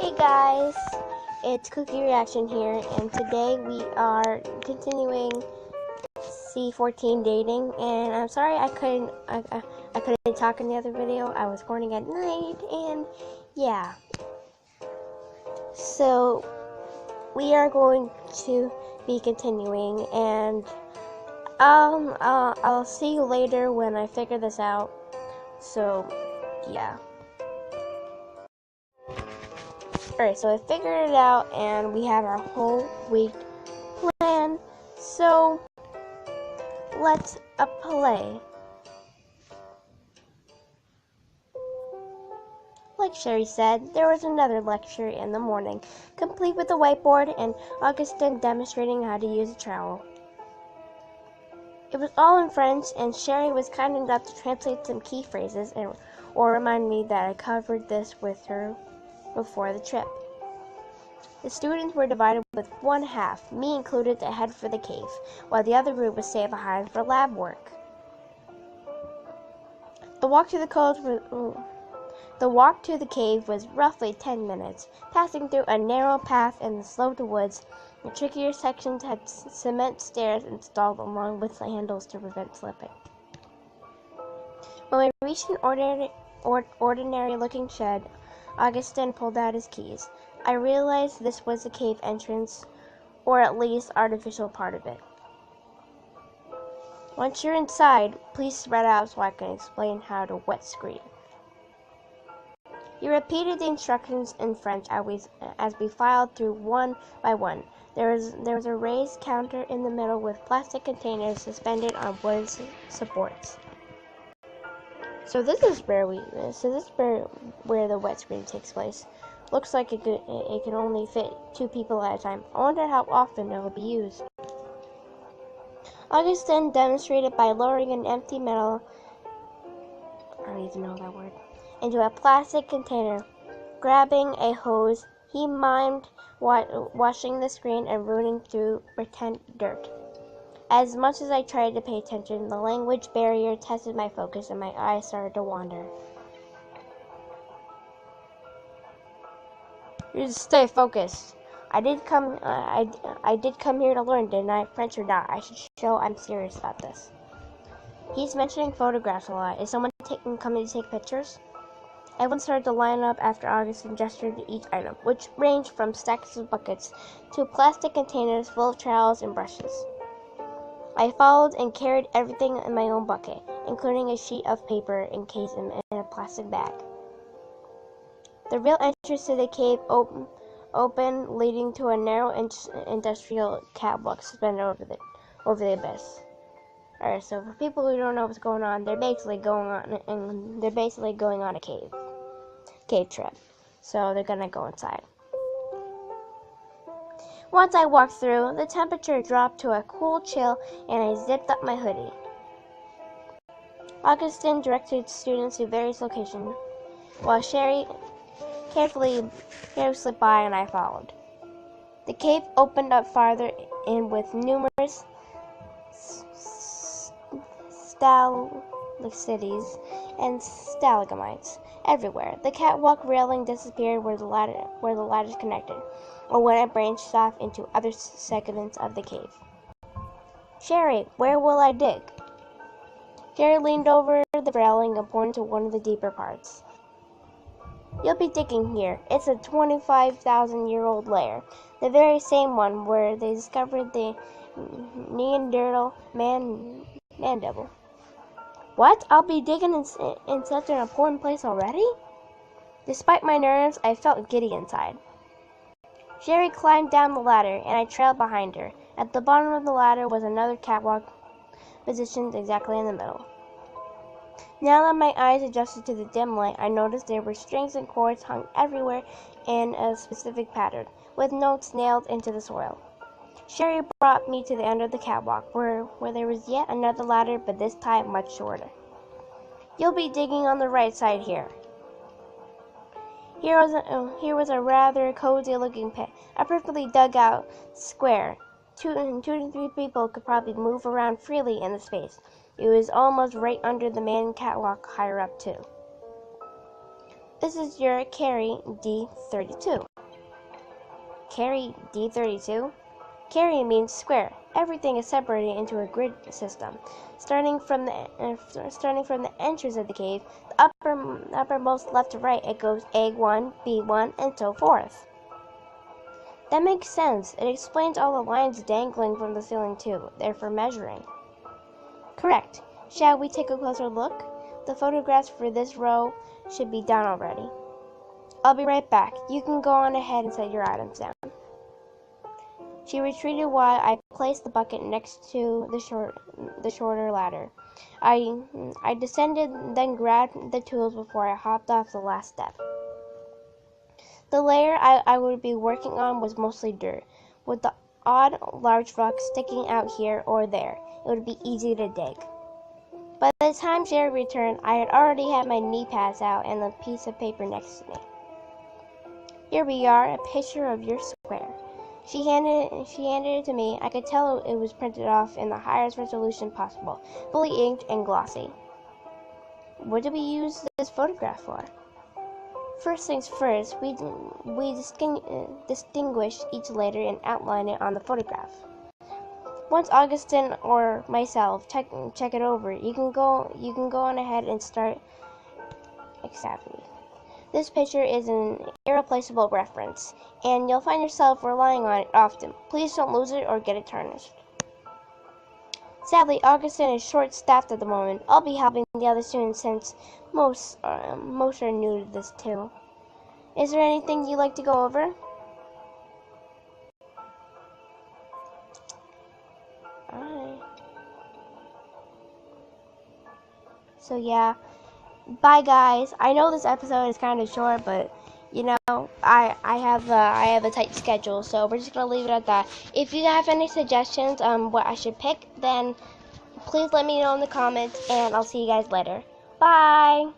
Hey guys, it's Cookie Reaction here, and today we are continuing C14 dating. And I'm sorry I couldn't talk in the other video. I was recording at night, and yeah. So we are going to be continuing, and I'll see you later when I figure this out. So yeah. Alright, so I figured it out, and we have our whole week planned. So let's play. Like Sherry said, there was another lecture in the morning, complete with a whiteboard and Augustine demonstrating how to use a trowel. It was all in French, and Sherry was kind enough to translate some key phrases or remind me that I covered this with her before the trip. The students were divided with one half, me included, to head for the cave, while the other group would stay behind for lab work. The walk to the cave was roughly 10 minutes, passing through a narrow path in the sloped woods. The trickier sections had cement stairs installed along with handles to prevent slipping. When we reached an ordinary-looking shed, Augustin pulled out his keys. I realized this was the cave entrance, or at least artificial part of it. Once you're inside, please spread out so I can explain how to wet screen. He repeated the instructions in French as we filed through one by one. There was a raised counter in the middle with plastic containers suspended on wooden supports. So this is where the wet screen takes place. Looks like it can only fit 2 people at a time. I wonder how often it will be used. Augustin demonstrated by lowering an empty metal, I don't even know that word, into a plastic container. Grabbing a hose, he mimed washing the screen and rooting through pretend dirt. As much as I tried to pay attention, the language barrier tested my focus and my eyes started to wander. You just stay focused. I did come here to learn, didn't I? French or not, I should show I'm serious about this. He's mentioning photographs a lot. Is someone coming to take pictures? Everyone started to line up after Augustine gestured to each item, which ranged from stacks of buckets to plastic containers full of trowels and brushes. I followed and carried everything in my own bucket, including a sheet of paper encased in a plastic bag. The real entrance to the cave open, leading to a narrow industrial catwalk suspended over the abyss. Alright, so for people who don't know what's going on, they're basically going on a cave trip. So they're gonna go inside. Once I walked through, the temperature dropped to a cool chill, and I zipped up my hoodie. Augustine directed students to various locations, while Sherry carefully slipped by and I followed. The cave opened up farther in with numerous stalactites and stalagmites everywhere. The catwalk railing disappeared where the ladders connected, or when it branched off into other segments of the cave. Sherry, where will I dig? Sherry leaned over the railing and pointed to one of the deeper parts. You'll be digging here. It's a 25,000-year-old lair, the very same one where they discovered the Neanderthal mandible. What? I'll be digging in such an important place already? Despite my nerves, I felt giddy inside. Sherry climbed down the ladder, and I trailed behind her. At the bottom of the ladder was another catwalk, positioned exactly in the middle. Now that my eyes adjusted to the dim light, I noticed there were strings and cords hung everywhere in a specific pattern, with notes nailed into the soil. Sherry brought me to the end of the catwalk, where there was yet another ladder, but this time much shorter. You'll be digging on the right side here. Here was a rather cozy-looking pit, a perfectly dug-out square. 2 to 3 people could probably move around freely in the space. It was almost right under the main catwalk higher up too. This is your carry D32. Carry D32? Carry means square. Everything is separated into a grid system. Starting from the entrance of the cave, the uppermost left to right, it goes A1, B1, and so forth. That makes sense. It explains all the lines dangling from the ceiling too. They're for measuring. Correct. Shall we take a closer look? The photographs for this row should be done already. I'll be right back. You can go on ahead and set your items down. She retreated while I placed the bucket next to the shorter ladder. I descended, then grabbed the tools before I hopped off the last step. The layer I would be working on was mostly dirt, with the odd large rock sticking out here or there. It would be easy to dig. By the time Sherry returned, I had already had my knee pads out and a piece of paper next to me. Here we are, a picture of your square. She handed it to me. I could tell it was printed off in the highest resolution possible, fully inked and glossy. What did we use this photograph for? First things first, we distinguish each letter and outline it on the photograph. Once Augustine or myself check it over, you can go on ahead and start examining. This picture is an irreplaceable reference, and you'll find yourself relying on it often. Please don't lose it or get it tarnished. Sadly, Augustine is short-staffed at the moment. I'll be helping the other students since most are new to this too. Is there anything you'd like to go over? Alright. So yeah. Bye guys. I know this episode is kind of short, but you know, I have a tight schedule, so we're just gonna leave it at that. If you have any suggestions on what I should pick, then please let me know in the comments, and I'll see you guys later. Bye.